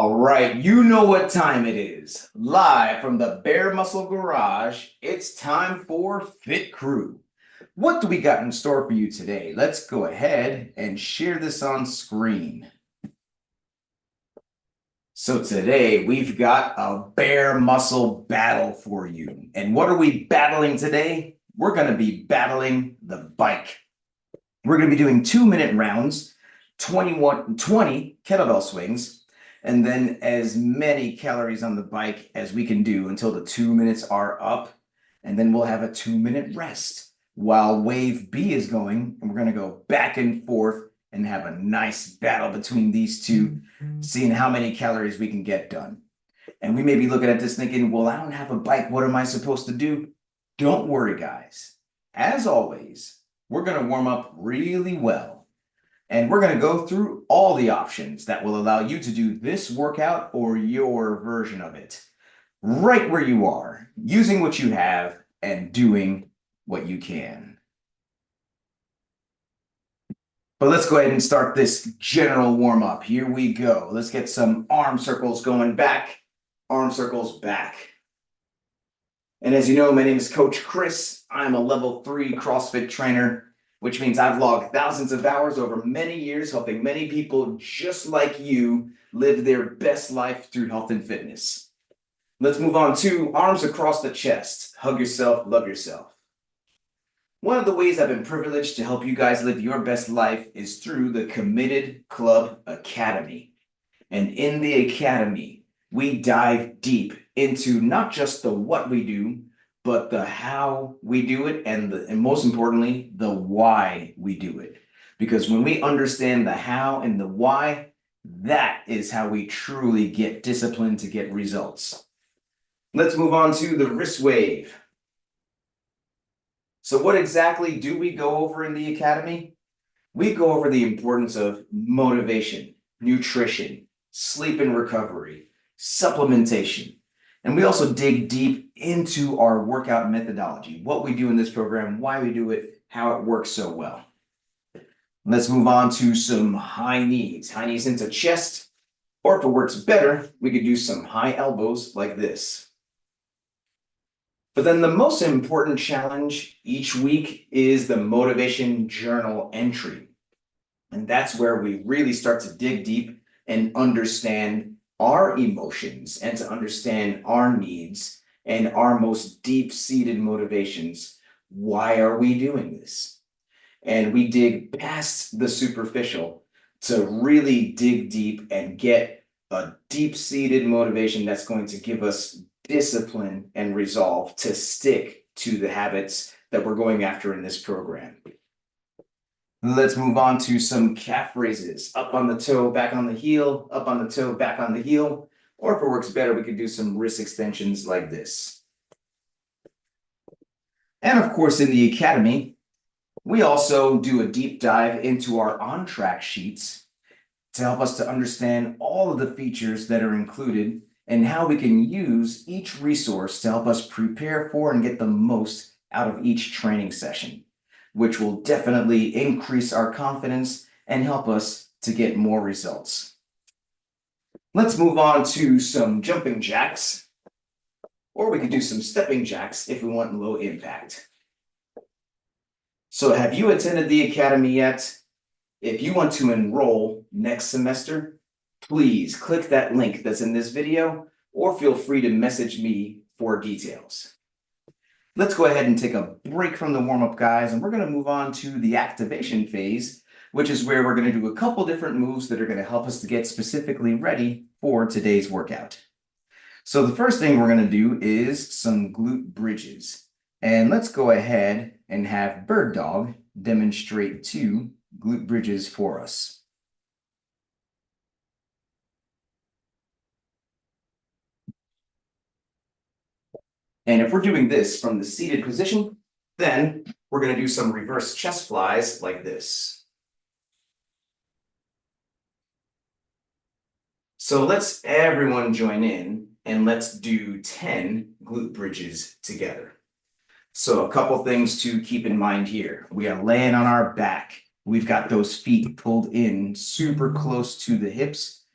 All right, you know what time it is. Live from the BearMuscle Garage, it's time for Fit Crew. What do we got in store for you today? Let's go ahead and share this on screen. So today we've got a BearMuscle battle for you. And what are we battling today? We're going to be battling the bike. We're going to be doing 2-minute rounds, 20 kettlebell swings, and then as many calories on the bike as we can do until the 2 minutes are up. And then we'll have a 2-minute rest while wave B is going. And we're going to go back and forth and have a nice battle between these two, seeing how many calories we can get done. And we may be looking at this thinking, well, I don't have a bike. What am I supposed to do? Don't worry, guys. As always, we're going to warm up really well. And we're going to go through all the options that will allow you to do this workout or your version of it right where you are, using what you have and doing what you can. But let's go ahead and start this general warm up. Here we go. Let's get some arm circles going back, arm circles back. And as you know, my name is Coach Chris. I'm a level 3 CrossFit trainer, which means I've logged thousands of hours over many years, helping many people just like you live their best life through health and fitness. Let's move on to arms across the chest. Hug yourself, love yourself. One of the ways I've been privileged to help you guys live your best life is through the Committed Club Academy. And in the Academy, we dive deep into not just the what we do, but the how we do it, and most importantly, the why we do it. Because when we understand the how and the why, that is how we truly get disciplined to get results. Let's move on to the wrist wave. So what exactly do we go over in the Academy? We go over the importance of motivation, nutrition, sleep and recovery, supplementation. And we also dig deep into our workout methodology, what we do in this program, why we do it, how it works so well. Let's move on to some high knees. High knees into chest, or if it works better, we could do some high elbows like this. But then the most important challenge each week is the motivation journal entry. And that's where we really start to dig deep and understand our emotions and to understand our needs and our most deep-seated motivations. Why are we doing this? And we dig past the superficial to really dig deep and get a deep-seated motivation that's going to give us discipline and resolve to stick to the habits that we're going after in this program. Let's move on to some calf raises. Up on the toe, back on the heel, up on the toe, back on the heel. Or if it works better, we could do some wrist extensions like this. And of course, in the Academy, we also do a deep dive into our on-track sheets to help us to understand all of the features that are included and how we can use each resource to help us prepare for and get the most out of each training session, which will definitely increase our confidence and help us to get more results. Let's move on to some jumping jacks, or we could do some stepping jacks if we want low impact. So have you attended the Academy yet? If you want to enroll next semester, please click that link that's in this video, or feel free to message me for details. Let's go ahead and take a break from the warm-up, guys, and we're going to move on to the activation phase, which is where we're going to do a couple different moves that are going to help us to get specifically ready for today's workout. So the first thing we're going to do is some glute bridges. And let's go ahead and have Bird Dog demonstrate 2 glute bridges for us. And if we're doing this from the seated position, then we're going to do some reverse chest flies like this. So let's everyone join in and let's do 10 glute bridges together. So a couple things to keep in mind here. We are laying on our back. We've got those feet pulled in super close to the hips.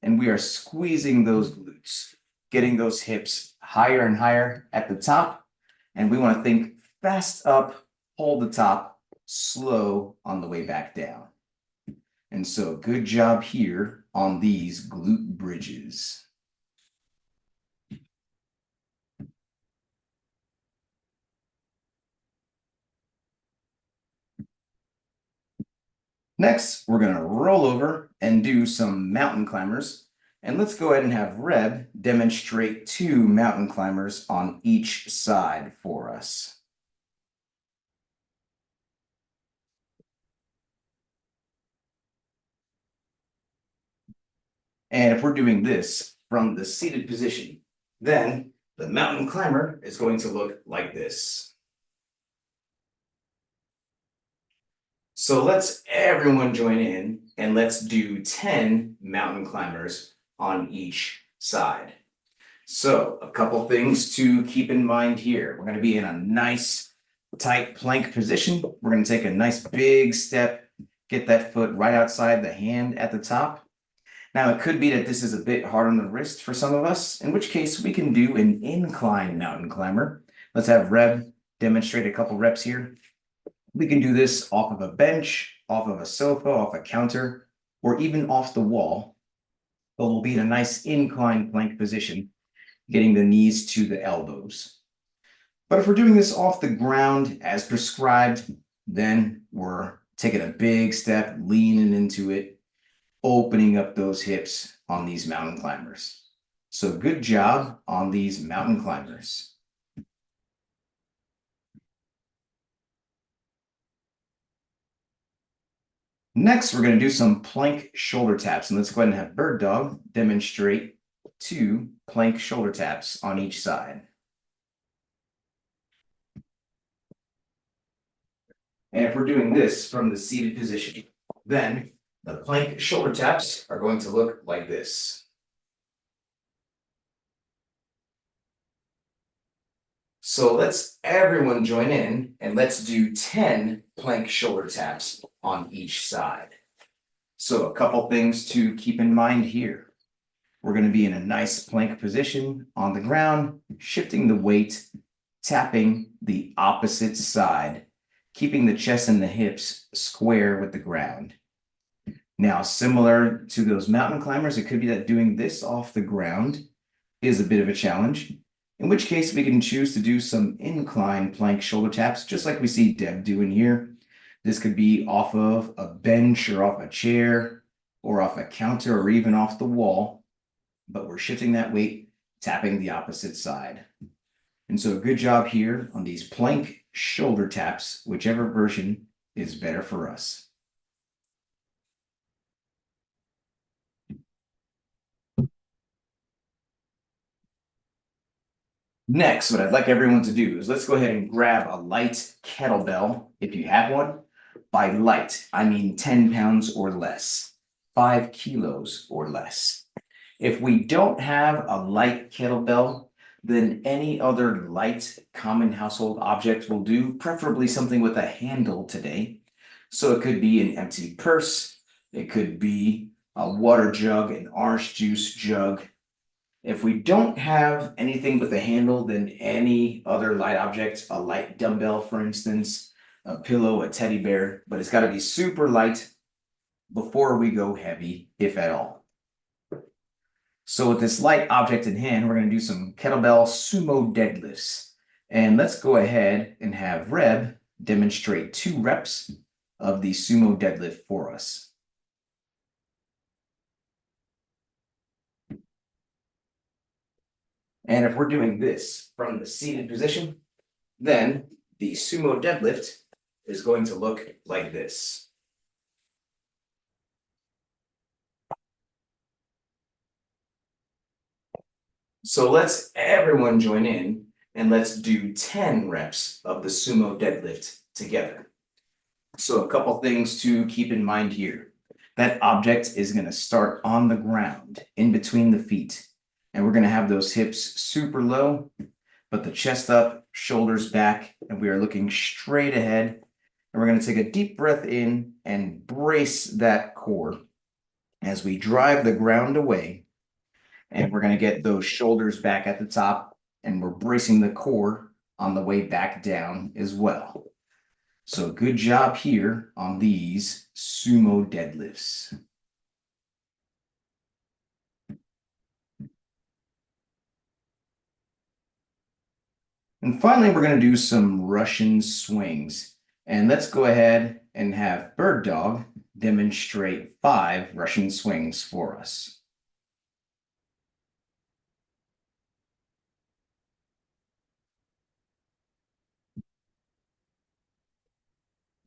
and we are squeezing those glutes, getting those hips higher and higher at the top. And we want to think fast up, hold the top, slow on the way back down. And so good job here on these glute bridges. Next, we're going to roll over and do some mountain climbers. And let's go ahead and have Reb demonstrate 2 mountain climbers on each side for us. And if we're doing this from the seated position, then the mountain climber is going to look like this. So let's everyone join in and let's do 10 mountain climbers on each side. So a couple things to keep in mind here. We're going to be in a nice tight plank position. We're going to take a nice big step, get that foot right outside the hand at the top. Now it could be that this is a bit hard on the wrist for some of us, in which case we can do an incline mountain climber. Let's have Reb demonstrate a couple reps here. We can do this off of a bench, off of a sofa, off a counter, or even off the wall. But we'll be in a nice incline plank position, getting the knees to the elbows. But if we're doing this off the ground as prescribed, then we're taking a big step, leaning into it, opening up those hips on these mountain climbers. So good job on these mountain climbers. Next, we're going to do some plank shoulder taps. And let's go ahead and have Bird Dog demonstrate 2 plank shoulder taps on each side. And if we're doing this from the seated position, then the plank shoulder taps are going to look like this. So let's everyone join in and let's do 10 plank shoulder taps on each side. So a couple things to keep in mind here. We're going to be in a nice plank position on the ground, shifting the weight, tapping the opposite side, keeping the chest and the hips square with the ground. Now, similar to those mountain climbers, it could be that doing this off the ground is a bit of a challenge, in which case we can choose to do some incline plank shoulder taps, just like we see Deb doing here. This could be off of a bench or off a chair or off a counter or even off the wall, but we're shifting that weight, tapping the opposite side. And so good job here on these plank shoulder taps, whichever version is better for us. Next, what I'd like everyone to do is let's go ahead and grab a light kettlebell, if you have one. By light, I mean 10 pounds or less, 5 kilos or less. If we don't have a light kettlebell, then any other light common household object will do, preferably something with a handle today. So it could be an empty purse, it could be a water jug, an orange juice jug. If we don't have anything with a handle, then any other light object, a light dumbbell, for instance, a pillow, a teddy bear, but it's got to be super light before we go heavy, if at all. So with this light object in hand, we're going to do some kettlebell sumo deadlifts. And let's go ahead and have Reb demonstrate 2 reps of the sumo deadlift for us. And if we're doing this from the seated position, then the sumo deadlift is going to look like this. So let's everyone join in and let's do 10 reps of the sumo deadlift together. So a couple things to keep in mind here. That object is going to start on the ground in between the feet. And we're going to have those hips super low, but the chest up, shoulders back, and we are looking straight ahead. And we're going to take a deep breath in and brace that core. as we drive the ground away, and we're going to get those shoulders back at the top, and we're bracing the core on the way back down as well. So good job here on these sumo deadlifts. And finally, we're going to do some Russian swings. And let's go ahead and have Bird Dog demonstrate 5 Russian swings for us.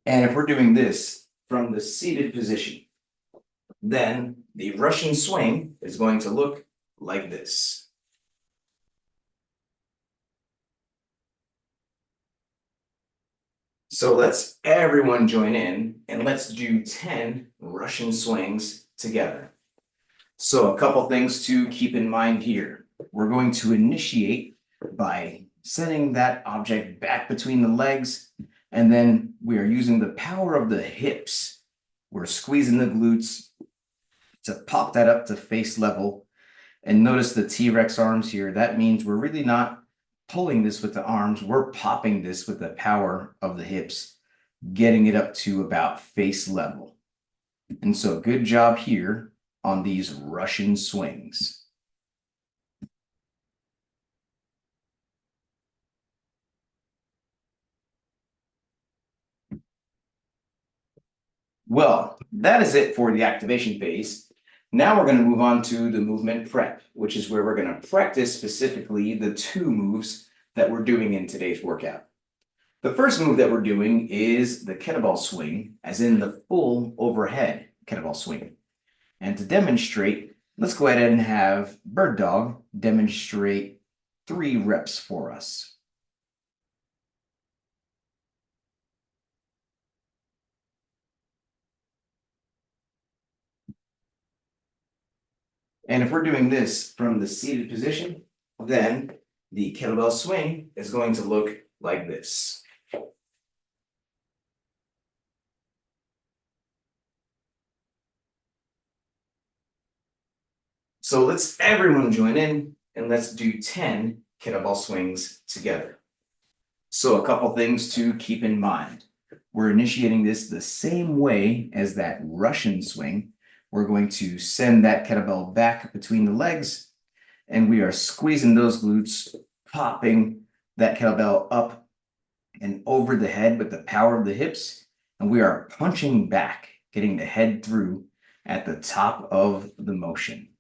And if we're doing this from the seated position, then the Russian swing is going to look like this. So let's everyone join in and let's do 10 Russian swings together. So a couple things to keep in mind here. We're going to initiate by sending that object back between the legs, and then we are using the power of the hips. We're squeezing the glutes to pop that up to face level. And notice the T-Rex arms here. That means we're really not pulling this with the arms. We're popping this with the power of the hips, getting it up to about face level. And so good job here on these Russian swings. Well, that is it for the activation phase. Now we're going to move on to the movement prep, which is where we're going to practice specifically the 2 moves that we're doing in today's workout. The first move that we're doing is the kettlebell swing, as in the full overhead kettlebell swing. And to demonstrate, let's go ahead and have Bird Dog demonstrate 3 reps for us. And if we're doing this from the seated position, then the kettlebell swing is going to look like this. So let's everyone join in and let's do 10 kettlebell swings together. So a couple things to keep in mind. We're initiating this the same way as that Russian swing. We're going to send that kettlebell back between the legs, and we are squeezing those glutes, popping that kettlebell up and over the head with the power of the hips, and we are punching back, getting the head through at the top of the motion.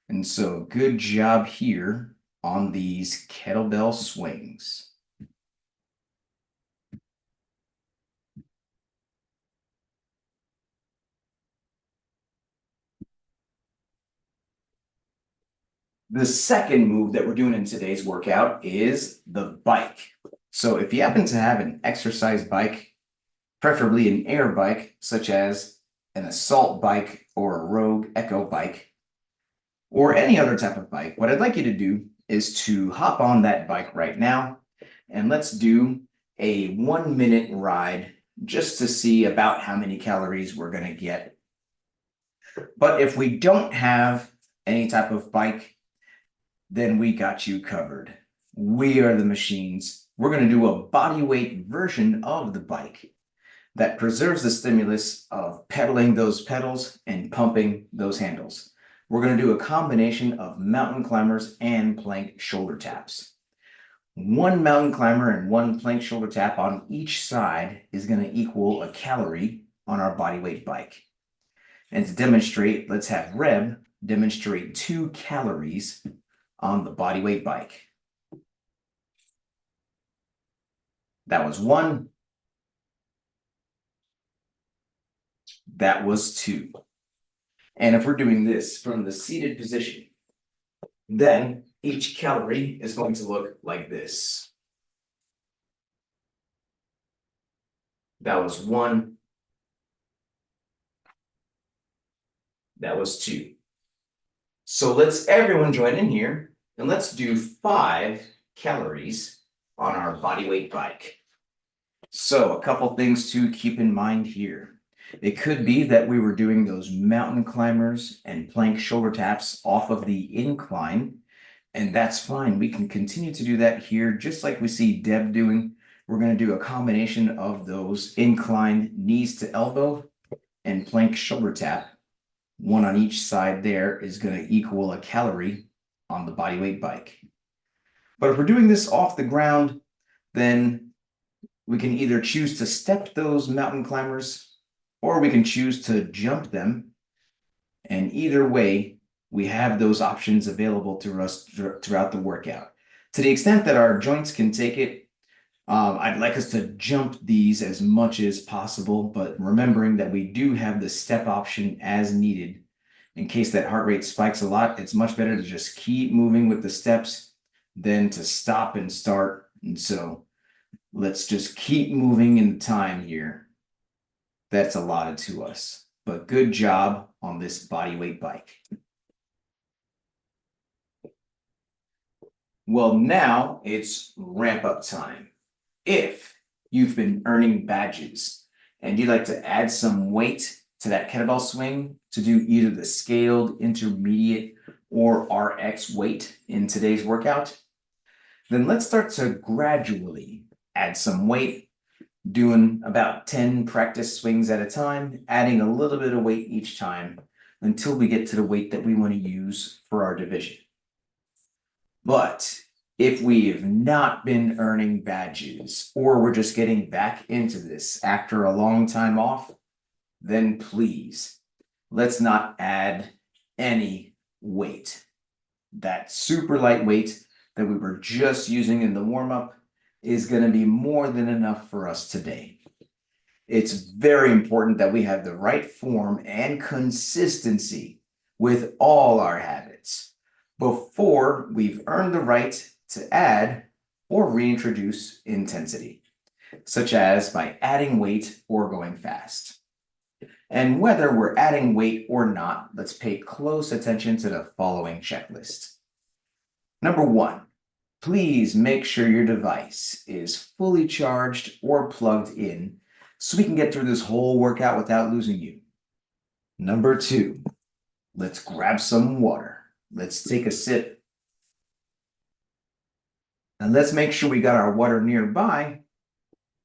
And so good job here on these kettlebell swings. The second move that we're doing in today's workout is the bike. So if you happen to have an exercise bike, preferably an air bike, such as an assault bike or a Rogue Echo bike, or any other type of bike, what I'd like you to do is to hop on that bike right now, and let's do a 1-minute ride just to see about how many calories we're going to get. But if we don't have any type of bike, then we got you covered. We are the machines. We're going to do a body weight version of the bike that preserves the stimulus of pedaling those pedals and pumping those handles. We're going to do a combination of mountain climbers and plank shoulder taps. 1 mountain climber and 1 plank shoulder tap on each side is going to equal a calorie on our body weight bike. And to demonstrate, let's have Reb demonstrate 2 calories on the body weight bike. That was 1. That was 2. And if we're doing this from the seated position, then each calorie is going to look like this. That was 1. That was 2. So let's everyone join in here and let's do 5 calories on our body weight bike. So a couple things to keep in mind here. It could be that we were doing those mountain climbers and plank shoulder taps off of the incline, and that's fine. We can continue to do that here, just like we see Deb doing. We're going to do a combination of those incline knees to elbow and plank shoulder tap. One on each side there is going to equal a calorie on the bodyweight bike. But if we're doing this off the ground, then we can either choose to step those mountain climbers or we can choose to jump them. And either way, we have those options available to us throughout the workout. To the extent that our joints can take it, I'd like us to jump these as much as possible, but remembering that we do have the step option as needed. In case that heart rate spikes a lot, it's much better to just keep moving with the steps than to stop and start. And so let's just keep moving in the time here that's allotted to us. But good job on this bodyweight bike. Well, now it's ramp up time. If you've been earning badges and you'd like to add some weight to that kettlebell swing to do either the scaled, intermediate, or RX weight in today's workout, then let's start to gradually add some weight, doing about 10 practice swings at a time, adding a little bit of weight each time until we get to the weight that we want to use for our division. But if we have not been earning badges or we're just getting back into this after a long time off, then please, let's not add any weight. That super light weight that we were just using in the warm-up is going to be more than enough for us today. It's very important that we have the right form and consistency with all our habits before we've earned the right to add or reintroduce intensity, such as by adding weight or going fast. And whether we're adding weight or not, let's pay close attention to the following checklist. Number 1, please make sure your device is fully charged or plugged in so we can get through this whole workout without losing you. Number 2, let's grab some water. Let's take a sip. And let's make sure we got our water nearby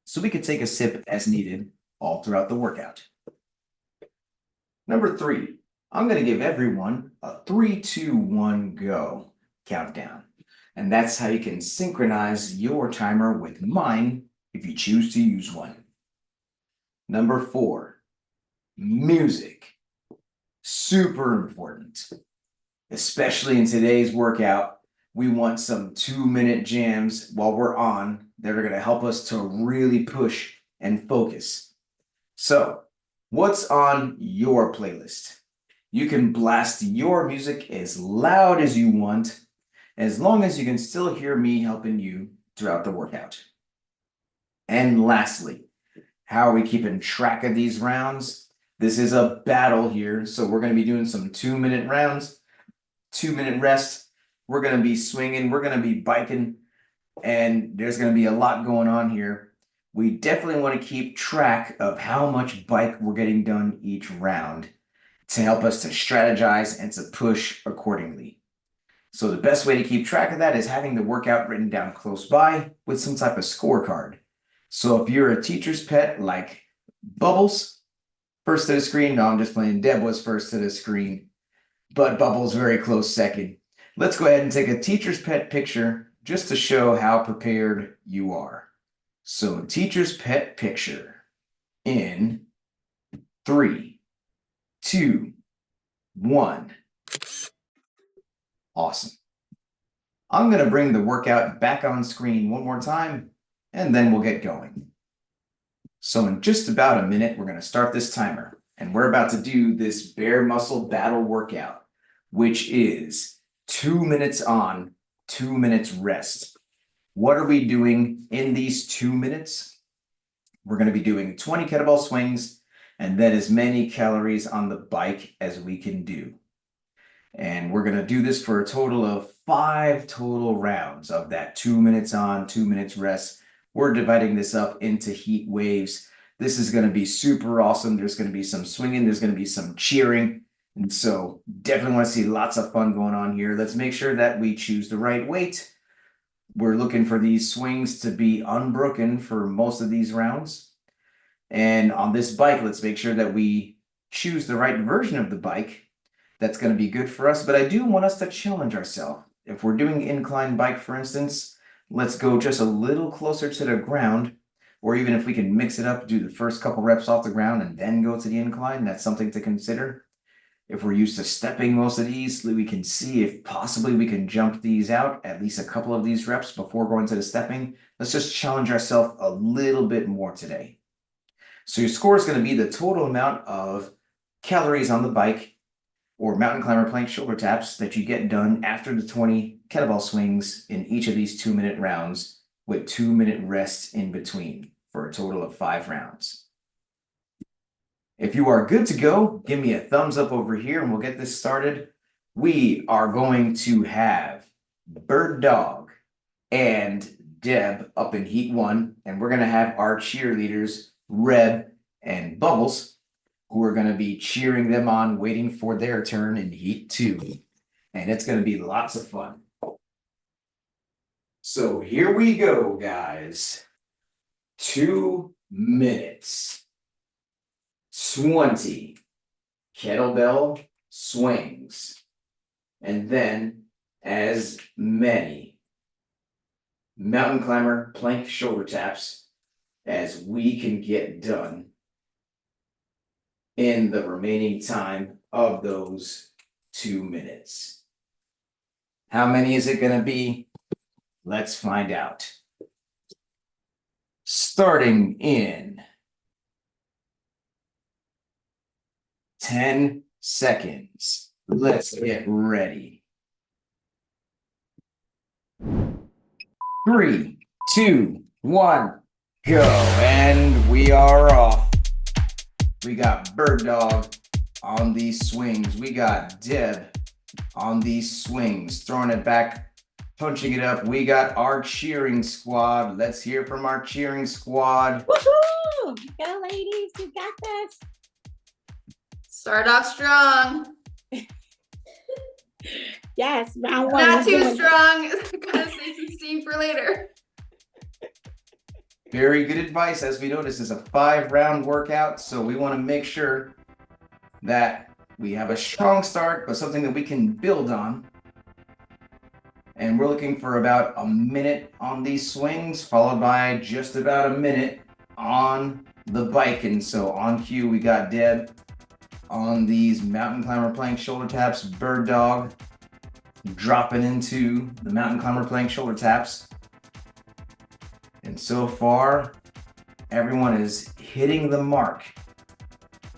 so we can take a sip as needed all throughout the workout. Number 3, I'm going to give everyone a 3, 2, 1, go countdown. And that's how you can synchronize your timer with mine if you choose to use one. Number 4, music. Super important, especially in today's workout. We want some 2-minute jams while we're on that are going to help us to really push and focus. So, what's on your playlist? You can blast your music as loud as you want, as long as you can still hear me helping you throughout the workout. And lastly, how are we keeping track of these rounds? This is a battle here, so we're going to be doing some 2-minute rounds, 2-minute rest. We're going to be swinging, we're going to be biking, and there's going to be a lot going on here. We definitely want to keep track of how much bike we're getting done each round to help us to strategize and to push accordingly. So the best way to keep track of that is having the workout written down close by with some type of scorecard. So if you're a teacher's pet like Bubbles, first to the screen. No, I'm just playing. Deb was first to the screen, but Bubbles very close second. Let's go ahead and take a teacher's pet picture just to show how prepared you are. So teacher's pet picture in 3, 2, 1. Awesome. I'm going to bring the workout back on screen one more time, and then we'll get going. So in just about a minute, we're going to start this timer, and we're about to do this bare muscle battle workout, which is 2 minutes on, 2 minutes rest. What are we doing in these 2 minutes? We're going to be doing 20 kettlebell swings and then as many calories on the bike as we can do. And we're going to do this for a total of 5 total rounds of that 2 minutes on, 2 minutes rest. We're dividing this up into heat waves This is going to be super awesome. There's going to be some swinging. There's going to be some cheering. And so definitely want to see lots of fun going on here. Let's make sure that we choose the right weight. We're looking for these swings to be unbroken for most of these rounds. And on this bike, let's make sure that we choose the right version of the bike that's going to be good for us. But I do want us to challenge ourselves. If we're doing incline bike, for instance, let's go just a little closer to the ground. Or even if we can mix it up, do the first couple reps off the ground and then go to the incline, that's something to consider. If we're used to stepping most of these, we can see if possibly we can jump these out, at least a couple of these reps before going to the stepping. Let's just challenge ourselves a little bit more today. So your score is going to be the total amount of calories on the bike or mountain climber plank shoulder taps that you get done after the 20 kettlebell swings in each of these 2-minute rounds with 2-minute rest in between for a total of 5 rounds. If you are good to go, give me a thumbs up over here and we'll get this started. We are going to have Bird Dog and Deb up in heat 1, and we're going to have our cheerleaders, Reb and Bubbles, who are going to be cheering them on, waiting for their turn in heat 2. And it's going to be lots of fun. So here we go, guys. 2 minutes. 20 kettlebell swings. And then as many mountain climber plank shoulder taps as we can get done in the remaining time of those 2 minutes. How many is it going to be? Let's find out. Starting in 10 seconds. Let's get ready. 3, 2, 1, go. And we are off. We got Bird Dog on these swings. We got Deb on these swings, throwing it back, punching it up. We got our cheering squad. Let's hear from our cheering squad. Woohoo! Go, ladies, you got this. Start off strong. Yes, round 1. Not too strong. Gotta save some steam for later. Very good advice. As we know, this is a 5-round workout, so we want to make sure that we have a strong start, but something that we can build on. And we're looking for about a minute on these swings, followed by just about a minute on the bike. And so on cue, we got Deb on these mountain climber plank shoulder taps, Bird Dog dropping into the mountain climber plank shoulder taps. And so far, everyone is hitting the mark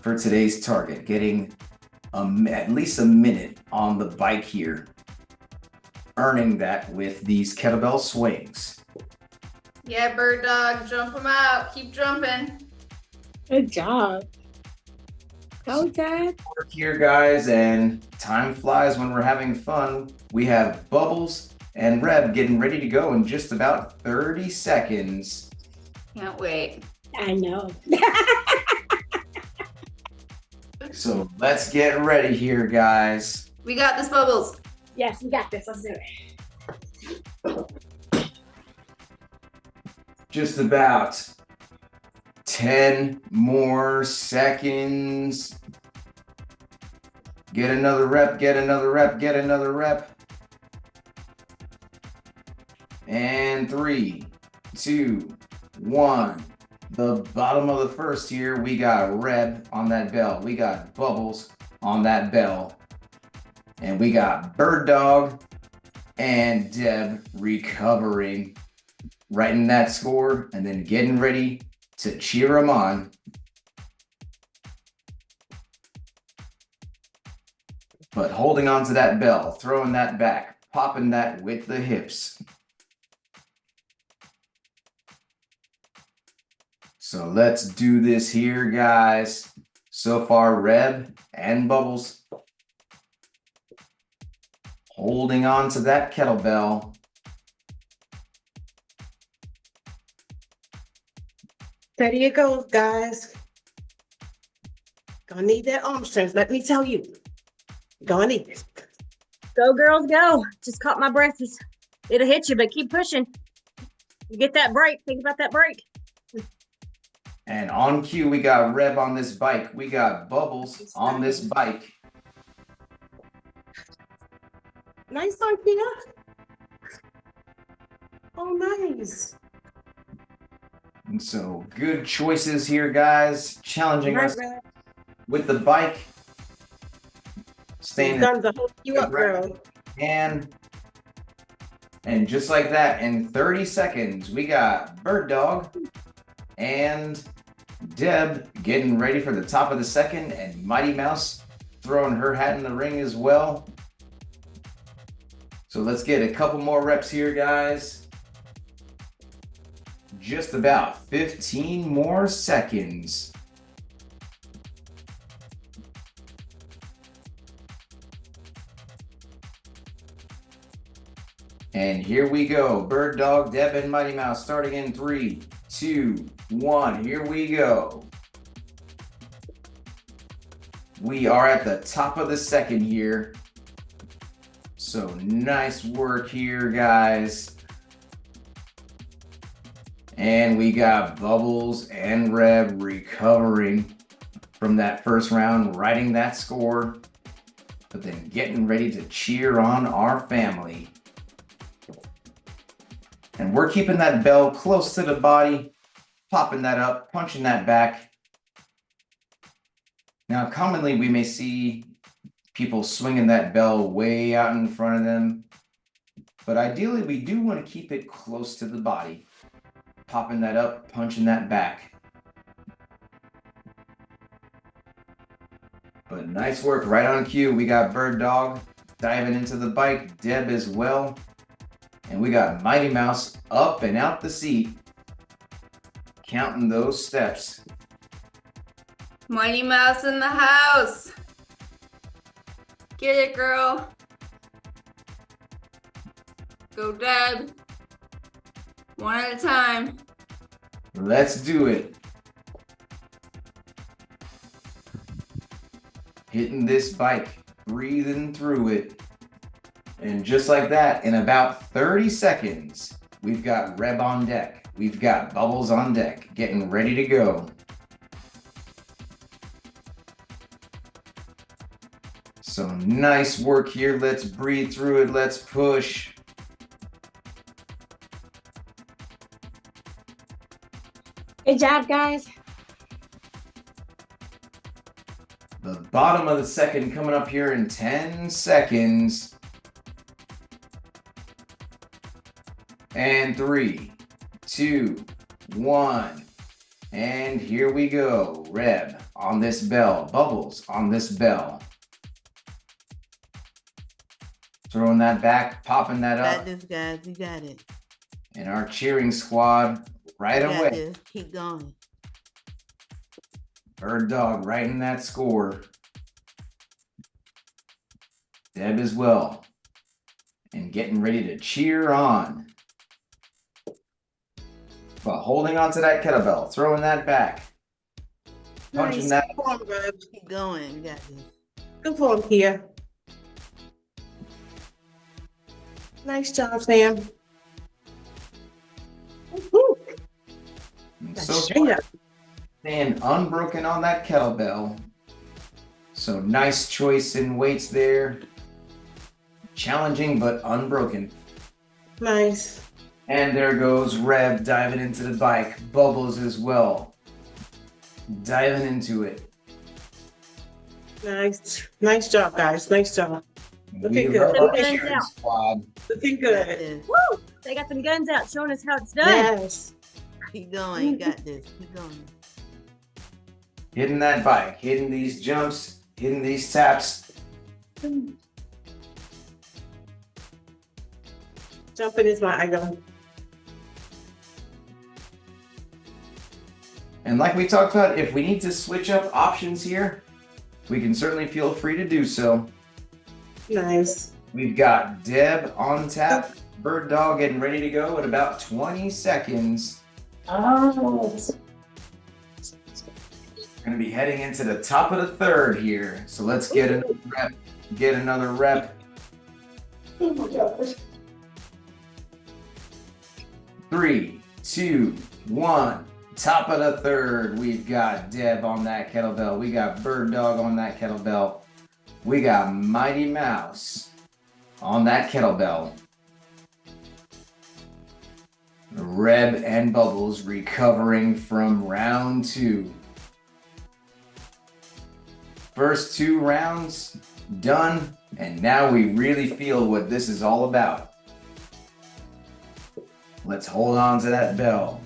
for today's target, getting at least a minute on the bike here, earning that with these kettlebell swings. Yeah, Bird Dog, jump them out. Keep jumping. Good job. Go, Dad. Work here, guys, and time flies when we're having fun. We have Bubbles and Reb getting ready to go in just about 30 seconds. Can't wait. I know. So let's get ready here, guys. We got this, Bubbles. Yes, we got this. Let's do it. Just about 10 more seconds. Get another rep, get another rep, get another rep. And 3, 2, 1. The bottom of the first here, we got Reb on that bell. We got Bubbles on that bell. And we got Bird Dog and Deb recovering, writing that score, and then getting ready to cheer them on. But holding on to that bell, throwing that back, popping that with the hips. So let's do this here, guys. So far, Reb and Bubbles holding on to that kettlebell. There you go, guys. Gonna need that arm strength, let me tell you. Gonna need it. Go, girls, go. Just caught my breath. It'll hit you, but keep pushing. You get that break. Think about that break. And on cue, we got Reb on this bike. We got Bubbles on this bike. Nice on Peter. Oh, nice. And so good choices here, guys. Challenging Right, us right. with the bike. Staying Guns will hold you up, Right. girl. and just like that, in 30 seconds, we got Bird Dog and Deb getting ready for the top of the second, and Mighty Mouse throwing her hat in the ring as well. So let's get a couple more reps here, guys. Just about 15 more seconds. And here we go. Bird Dog, Deb, and Mighty Mouse starting in 3, 2, 1. Here we go. We are at the top of the second here. So nice work here, guys. And we got Bubbles and Reb recovering from that first round, riding that score, but then getting ready to cheer on our family. And we're keeping that bell close to the body, popping that up, punching that back. Now, commonly we may see people swinging that bell way out in front of them, but ideally we do want to keep it close to the body, popping that up, punching that back. But nice work, right on cue. We got Bird Dog diving into the bike, Deb as well. And we got Mighty Mouse up and out the seat, counting those steps. Mighty Mouse in the house. Get it, girl. Go, Deb. One at a time. Let's do it. Hitting this bike, breathing through it. And just like that, in about 30 seconds, we've got Reb on deck. We've got Bubbles on deck, getting ready to go. So nice work here. Let's breathe through it. Let's push. Good job, guys. The bottom of the second coming up here in 10 seconds. And 3, 2, 1. And here we go. Reb on this bell. Bubbles on this bell. Throwing that back, popping that Got up. this, guys. You got it. And our cheering squad right You got away. this. Keep going. Bird Dog writing that score. Deb as well. And getting ready to cheer on. But holding on to that kettlebell, throwing that back. Punching Nice. that. Good form, Reb. Keep going. You got this. Good form here. Nice job, Sam. Woo-hoo. And That's so straight up. staying unbroken on that kettlebell. So nice choice in weights there. Challenging but unbroken. Nice. And there goes Reb diving into the bike. Bubbles as well. Diving into it. Nice. Nice job, guys. Nice job. Looking We good. love our Looking cheering out. squad. Looking You got good. this. Woo! They got some guns out showing us how it's done. Yes. Keep going. You got this. Keep going. Hitting that bike, hitting these jumps, hitting these taps. Jumping is my idol. And like we talked about, if we need to switch up options here, we can certainly feel free to do so. Nice. We've got Deb on tap, Bird Dog getting ready to go in about 20 seconds. Oh. Gonna be heading into the top of the third here. So let's get another rep. Get another rep. Oh my gosh. 3, 2, 1. Top of the third. We've got Deb on that kettlebell. We got Bird Dog on that kettlebell. We got Mighty Mouse on that kettlebell. Reb and Bubbles recovering from round 2. First 2 rounds done, and now we really feel what this is all about. Let's hold on to that bell.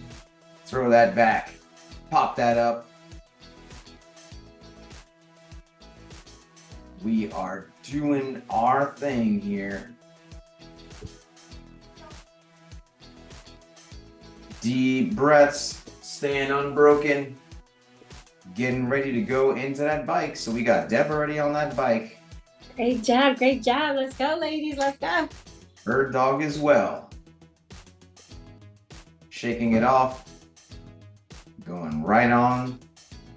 Throw that back. Pop that up. We are doing our thing here. Deep breaths, staying unbroken. Getting ready to go into that bike. So we got Deb already on that bike. Great job, great job. Let's go, ladies. Let's go. Bird Dog as well. Shaking it off. Going right on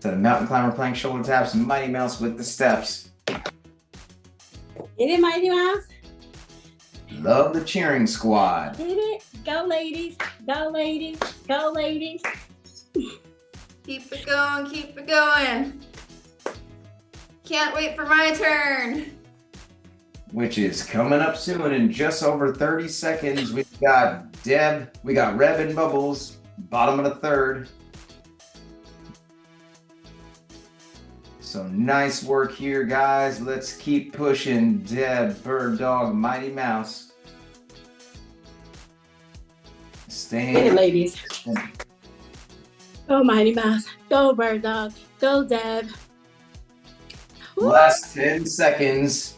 to the mountain climber plank shoulder taps. Mighty Mouse with the steps. Get it, Mighty Mouse. Love the cheering squad. Get it. Go, ladies. Go, ladies. Go, ladies. Keep it going, keep it going. Can't wait for my turn. Which is coming up soon in just over 30 seconds. We've got Deb, we got Reb and Bubbles, bottom of the third. So nice work here, guys. Let's keep pushing. Deb, Bird Dog, Mighty Mouse. Get it, Staying. ladies. Go, Mighty Mouse. Go, Bird Dog. Go, Deb. Woo. Last 10 seconds.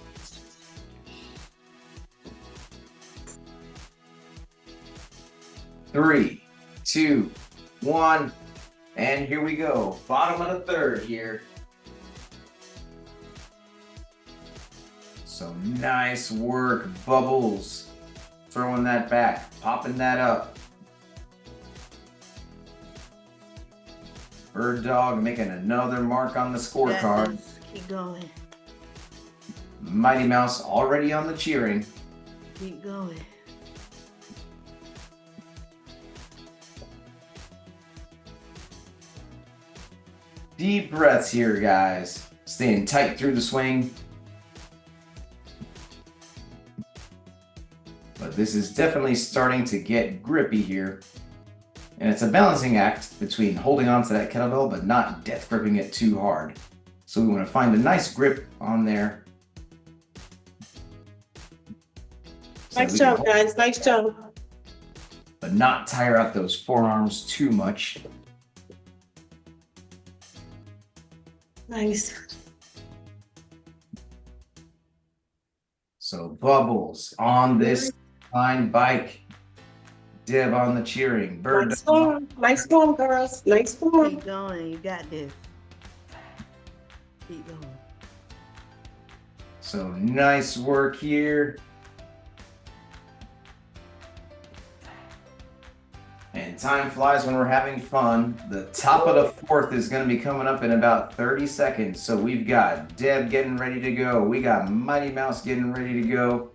Three, 2, 1, and here we go. Bottom of the third here. So nice work, Bubbles. Throwing that back, popping that up. Bird Dog making another mark on the scorecard. Got this. Keep going. Mighty Mouse already on the cheering. Keep going. Deep breaths here, guys. Staying tight through the swing. But this is definitely starting to get grippy here. And it's a balancing act between holding on to that kettlebell but not death gripping it too hard. So we want to find a nice grip on there. So Nice we can job, hold, guys. Nice job. but not tire out those forearms too much. Nice. So Bubbles on this fine bike. Deb on the cheering. Bird Nice form. Nice form, girls. Nice form. Keep going. You got this. Keep going. So nice work here. And time flies when we're having fun. The top of the fourth is going to be coming up in about 30 seconds. So we've got Deb getting ready to go. We got Mighty Mouse getting ready to go.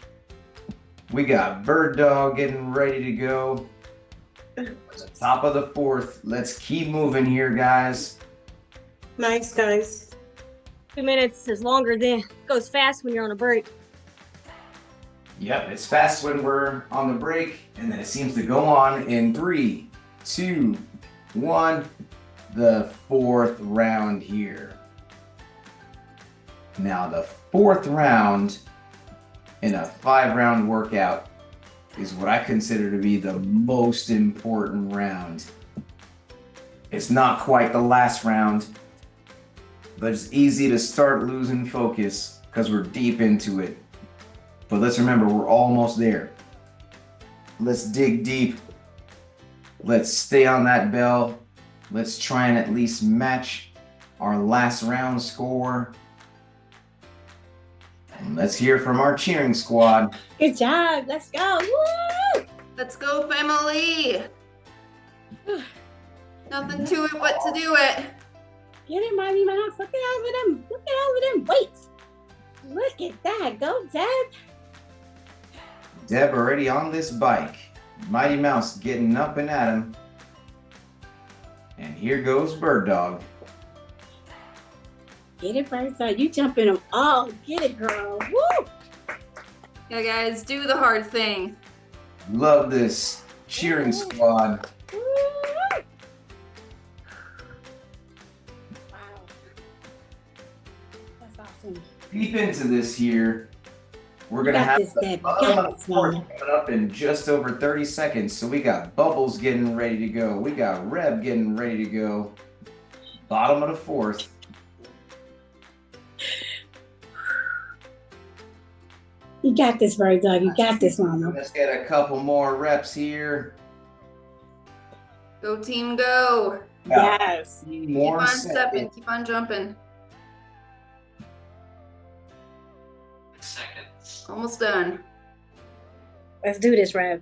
We got Bird Dog getting ready to go. The top of the fourth. Let's keep moving here, guys. Nice, guys. 2 minutes is longer than goes fast when you're on a break. Yep, it's fast when we're on the break, and then it seems to go on in 3, 2, 1. The fourth round here. Now, the fourth round in a 5-round workout is what I consider to be the most important round. It's not quite the last round, but it's easy to start losing focus because we're deep into it. But let's remember, we're almost there. Let's dig deep. Let's stay on that bell. Let's try and at least match our last round score. And let's hear from our cheering squad. Good job. Let's go. Woo! Let's go, family. Nothing to it but to do it. Get it, Mighty Mouse. Look at all of them. Look at all of them weights. Look at that. Go, Deb. Deb already on this bike. Mighty Mouse getting up and at him. And here goes Bird Dog. Get it, Birdside. You jumping them all. Get it, girl. Woo! Yeah, guys, do the hard thing. Love this cheering squad. Woo! Wow. That's awesome. Deep into this here. We're You gonna got have this, the Deb. You bottom got of the this, fourth Mama. coming up in just over 30 seconds. So we got Bubbles getting ready to go. We got Reb getting ready to go. Bottom of the fourth. You got this, Bird Dog. You got this, Mama. Let's get a couple more reps here. Go team, go. About Yes. 3 Keep more on stepping, seconds. keep on jumping. Almost done. Let's do this, Rev.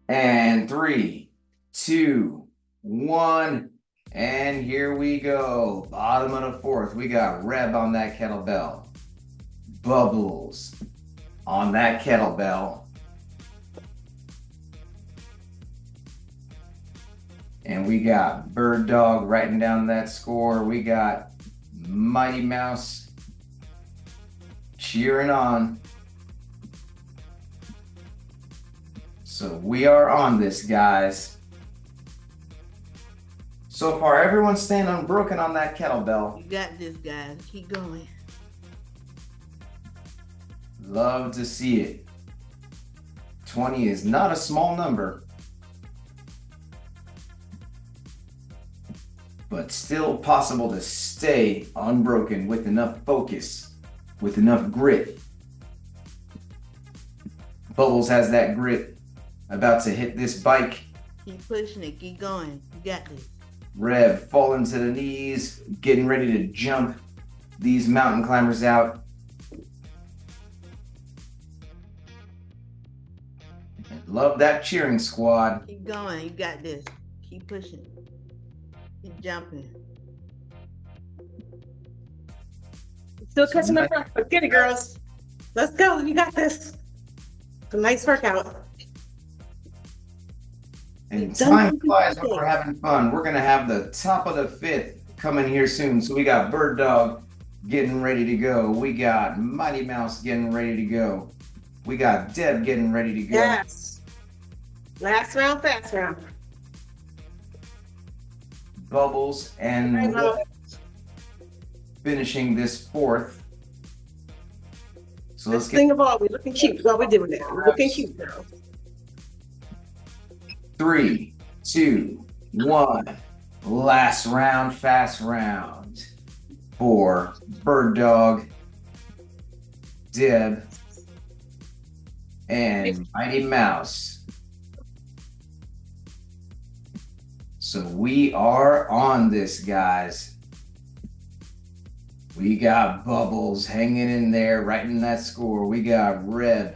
And 3, 2, 1. And here we go. Bottom of the fourth. We got Reb on that kettlebell. Bubbles on that kettlebell. And we got Bird Dog writing down that score. We got Mighty Mouse cheering on. So we are on this, guys. So far, everyone's staying unbroken on that kettlebell. You got this, guys. Keep going. Love to see it. 20 is not a small number, but still possible to stay unbroken with enough focus, with enough grit. Bubbles has that grit, about to hit this bike. Keep pushing it. Keep going. You got this. Rev falling to the knees, getting ready to jump these mountain climbers out. Love that cheering squad. Keep going. You got this. Keep pushing. Keep jumping. Still catching up. Let's get it, girls. Let's go. You got this. It's a nice workout. And time flies when we're having fun. We're gonna have the top of the fifth coming here soon. So we got Bird Dog getting ready to go. We got Mighty Mouse getting ready to go. We got Deb getting ready to go. Yes. Last round, fast round. Bubbles and Right, Mo. finishing this fourth. So let's Best get thing of all, we're looking cute while we're doing it. We're looking cute, girls. 3, 2, 1. Last round, fast round for Bird Dog, Deb, and Mighty Mouse. So we are on this, guys. We got Bubbles hanging in there, writing that score. We got Reb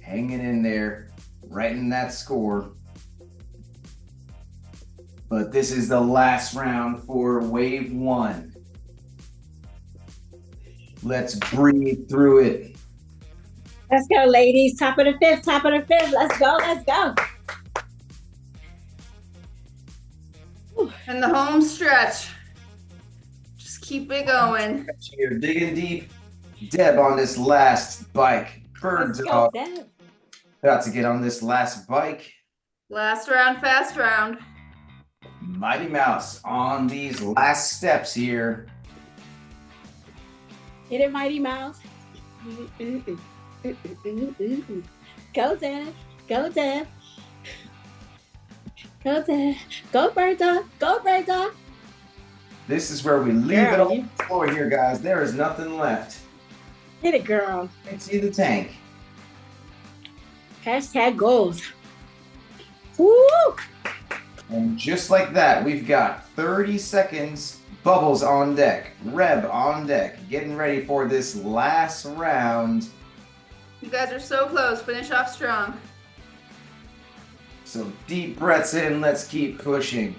hanging in there, writing that score. But this is the last round for wave 1. Let's breathe through it. Let's go, ladies. Top of the fifth. Top of the fifth. Let's go. Let's go. And the home stretch. Just keep it going. Here, digging deep. Deb on this last bike. Bird Let's go, Dog Deb. about to get on this last bike. Last round, fast round. Mighty Mouse on these last steps here. Get it, Mighty Mouse. Go, Deb. Go, Deb. Go, Deb. Go, Bird Dog. Go, Bird Dog. This is where we leave it Girl, on the floor here, guys. There is nothing left. Hit it, girl. You can see the tank. Hashtag goals. Woo! And just like that, we've got 30 seconds. Bubbles on deck. Reb on deck. Getting ready for this last round. You guys are so close. Finish off strong. So deep breaths in. Let's keep pushing.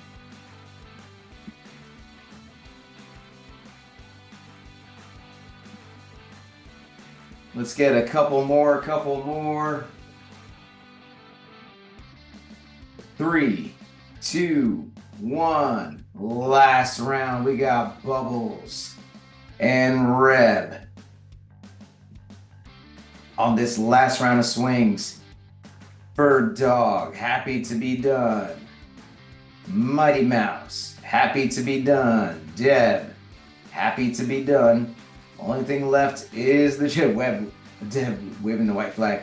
Let's get a couple more. 3, 2, 1. Last round, we got Bubbles and Reb. On this last round of swings, Bird Dog, happy to be done. Mighty Mouse, happy to be done. Deb, happy to be done. Only thing left is the Deb waving the white flag.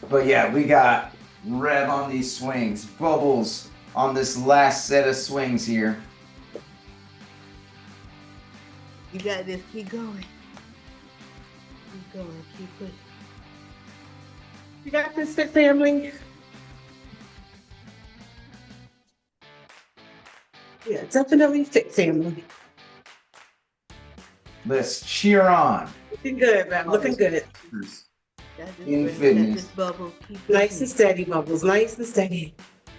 But yeah, we got Reb on these swings. Bubbles on this last set of swings here. You got this. Keep going. Keep going. Keep pushing. You got this, fit family. Yeah, definitely fit family. Let's cheer on. Looking good, man. Looking good. Got this, In buddy. fitness. Got this, Bubbles. Keep pushing. Nice and steady, Bubbles. Nice and steady.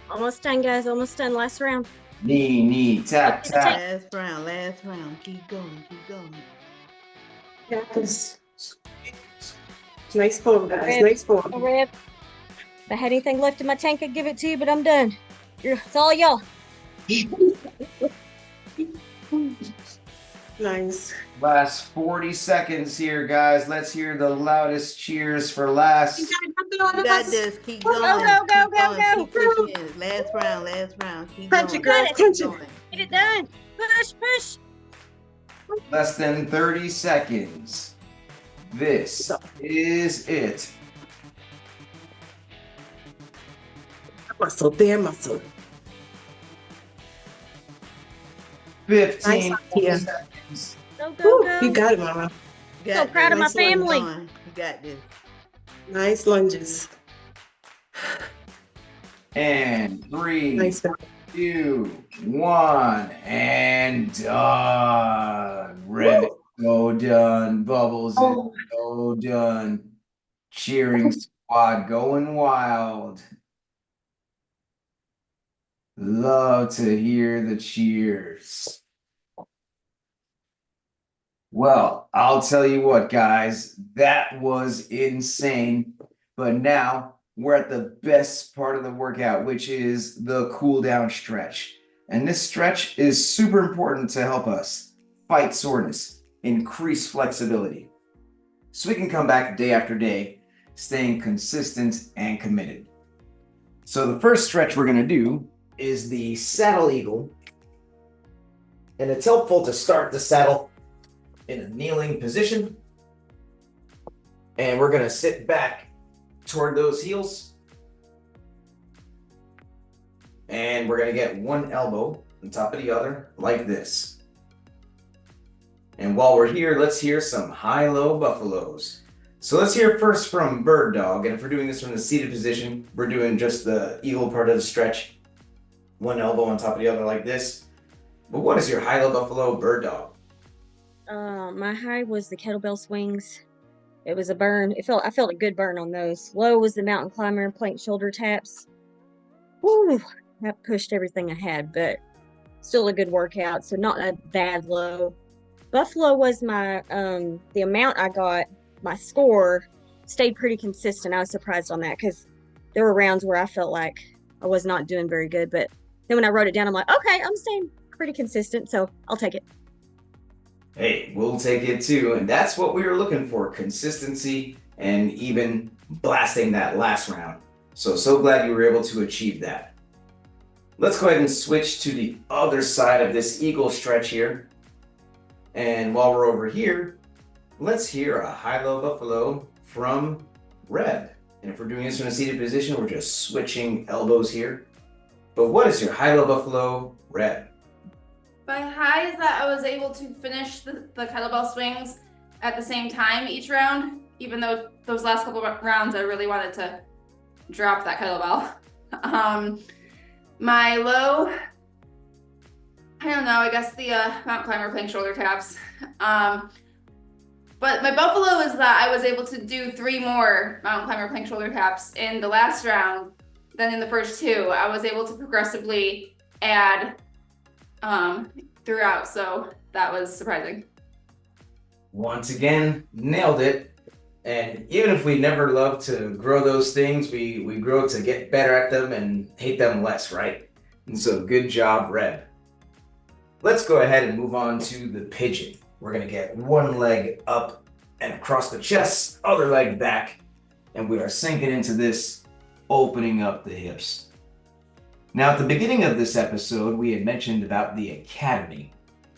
Almost done, guys. Almost done. Last round. Knee, tap, tap. Last round. Last round. Keep going. Keep going. Got this. Nice form, guys. Reb. Nice Oh, form. Reb. If I had anything left in my tank, I'd give it to you, but I'm done. It's all y'all. Nice. Last 40 seconds here, guys. Let's hear the loudest cheers for last. You got this. Keep going. go, go, Keep go, going. go. Keep pushing. Last round. Last round. Keep Punch going. it, girl. Got it. Punch Keep it. going. Get it done. Push, push. Less than 30 seconds. This is it. Muscle, BearMuscle. 15 Nice idea. seconds. Go, go, Woo, go. you got it, Mama. You So got proud of my this. Keep family. going. You got this. Nice lunges. And 3, Nice. 2, 1, and done. Red is so done. Bubbles is so done. Cheering squad going wild. Love to hear the cheers. Well, I'll tell you what, guys, that was insane. But now we're at the best part of the workout, which is the cool down stretch. And this stretch is super important to help us fight soreness, increase flexibility, so we can come back day after day, staying consistent and committed. So the first stretch we're gonna do is the saddle eagle. And it's helpful to start the saddle in a kneeling position. And we're gonna sit back toward those heels. And we're gonna get one elbow on top of the other like this. And while we're here, let's hear some high-low buffaloes. So let's hear first from Bird Dog. And if we're doing this from the seated position, we're doing just the eagle part of the stretch. One elbow on top of the other like this. But what is your high-low buffalo, Bird Dog? My high was the kettlebell swings. It was a burn. I felt a good burn on those. Low was the mountain climber and plank shoulder taps. Woo! That pushed everything I had, but still a good workout. So not a bad low. Buffalo was my the amount I got. My score stayed pretty consistent. I was surprised on that because there were rounds where I felt like I was not doing very good. But then when I wrote it down, I'm like, okay, I'm staying pretty consistent, so I'll take it. Hey, we'll take it too. And that's what we were looking for, consistency and even blasting that last round. So glad you were able to achieve that. Let's go ahead and switch to the other side of this eagle stretch here. And while we're over here, let's hear a high-low buffalo from Red. And if we're doing this in a seated position, we're just switching elbows here. But what is your high-low buffalo, Red? My high is that I was able to finish the kettlebell swings at the same time each round, even though those last couple of rounds I really wanted to drop that kettlebell. My low, I don't know, I guess the mountain climber plank shoulder taps. But my buffalo is that I was able to do 3 more mountain climber plank shoulder taps in the last round than in the first 2. I was able to progressively add throughout, so that was surprising. Once again, nailed it. And even if we never love to grow those things, we grow to get better at them and hate them less, right? And so good job, Reb. Let's go ahead and move on to the pigeon. We're gonna get one leg up and across the chest, other leg back, and we are sinking into this, opening up the hips. Now, at the beginning of this episode, we had mentioned about the Academy,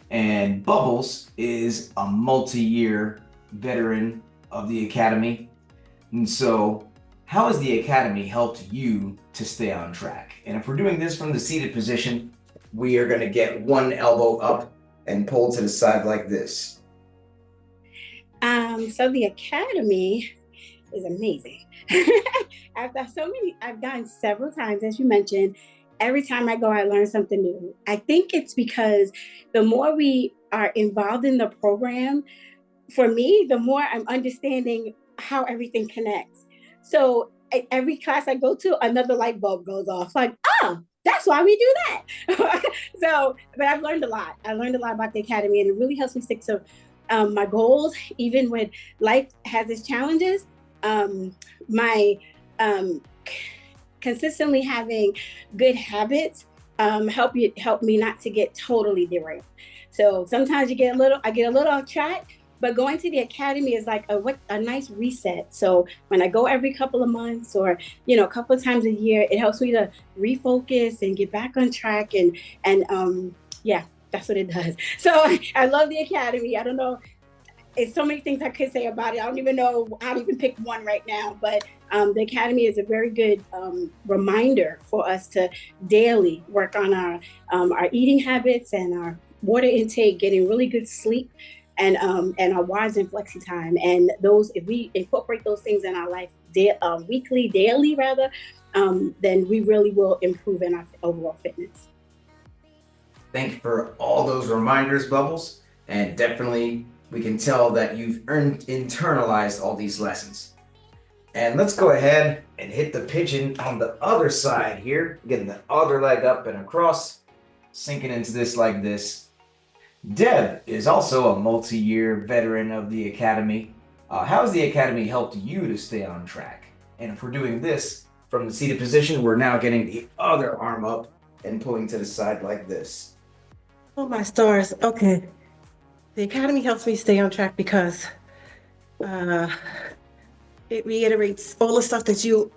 and Bubbles is a multi-year veteran of the Academy. And so, how has the Academy helped you to stay on track? And if we're doing this from the seated position, we are gonna get one elbow up and pull to the side like this. So the Academy is amazing. I've gone several times, as you mentioned. Every time I go, I learn something new. I think it's because the more we are involved in the program, for me, the more I'm understanding how everything connects. So every class I go to, another light bulb goes off. Like, oh, that's why we do that. But I've learned a lot. I learned a lot about the Academy, and it really helps me stick to my goals, even when life has its challenges. My consistently having good habits help me not to get totally derailed. So sometimes I get a little off track, but going to the Academy is like a nice reset. So when I go every couple of months or a couple of times a year, it helps me to refocus and get back on track. And yeah, that's what it does. So I love the Academy. I don't know. It's so many things I could say about it. I don't even know how to even pick one right now, but the Academy is a very good reminder for us to daily work on our eating habits and our water intake, getting really good sleep, and our WODs and flexi time. And those, if we incorporate those things in our life weekly, daily rather, then we really will improve in our overall fitness. Thank you for all those reminders, Bubbles, and definitely we can tell that you've internalized all these lessons. And let's go ahead and hit the pigeon on the other side here, getting the other leg up and across, sinking into this like this. Deb is also a multi-year veteran of the Academy. How has the Academy helped you to stay on track? And if we're doing this from the seated position, we're now getting the other arm up and pulling to the side like this. Oh my stars. Okay. The Academy helps me stay on track because it reiterates all the stuff that you,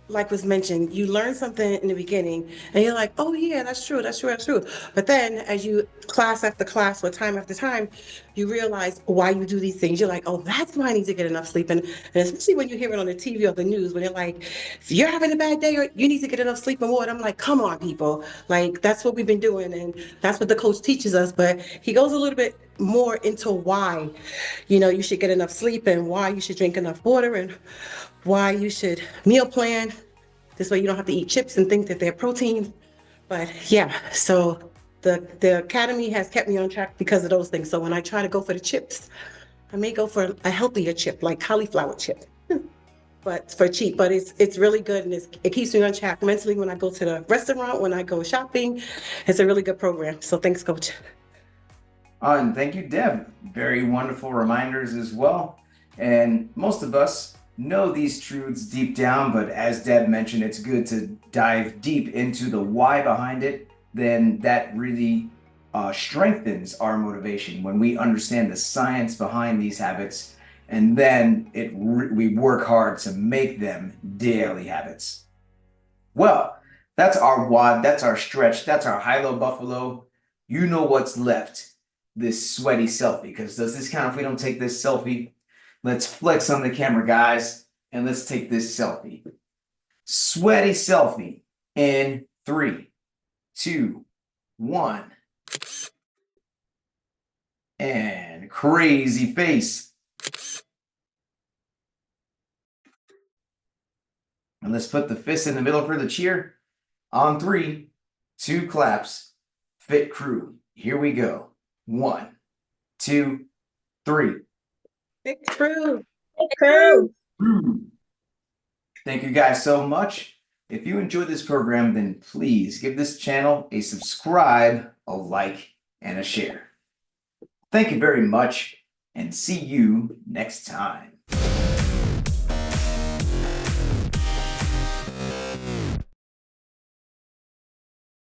like was mentioned. You learn something in the beginning and you're like, oh yeah, that's true. But then as you class after class or time after time, you realize why you do these things. You're like, oh, that's why I need to get enough sleep. And especially when you hear it on the TV or the news, when they're like, if you're having a bad day or you need to get enough sleep and more. And I'm like, come on, people. Like, that's what we've been doing. And that's what the coach teaches us. But he goes a little bit more into why, you should get enough sleep and why you should drink enough water and why you should meal plan. This way you don't have to eat chips and think that they're protein. But yeah, so the Academy has kept me on track because of those things. So when I try to go for the chips, I may go for a healthier chip, like cauliflower chip, but for cheap. But it's really good, and it keeps me on track mentally when I go to the restaurant, when I go shopping. It's a really good program. So thanks, Coach. And thank you, Deb. Very wonderful reminders as well. And most of us know these truths deep down, but as Deb mentioned, it's good to dive deep into the why behind it. Then that really strengthens our motivation when we understand the science behind these habits, and then we work hard to make them daily habits. Well, that's our WOD, that's our stretch, that's our high-low buffalo. You know what's left. This sweaty selfie, because does this count if we don't take this selfie? Let's flex on the camera, guys, and let's take this selfie. Sweaty selfie in 3, 2, 1. And crazy face. And let's put the fist in the middle for the cheer. On 3, 2 claps. Fit crew. Here we go. 1, 2, 3. Big crew. Thank you guys so much. If you enjoyed this program, then please give this channel a subscribe, a like, and a share. Thank you very much, and see you next time.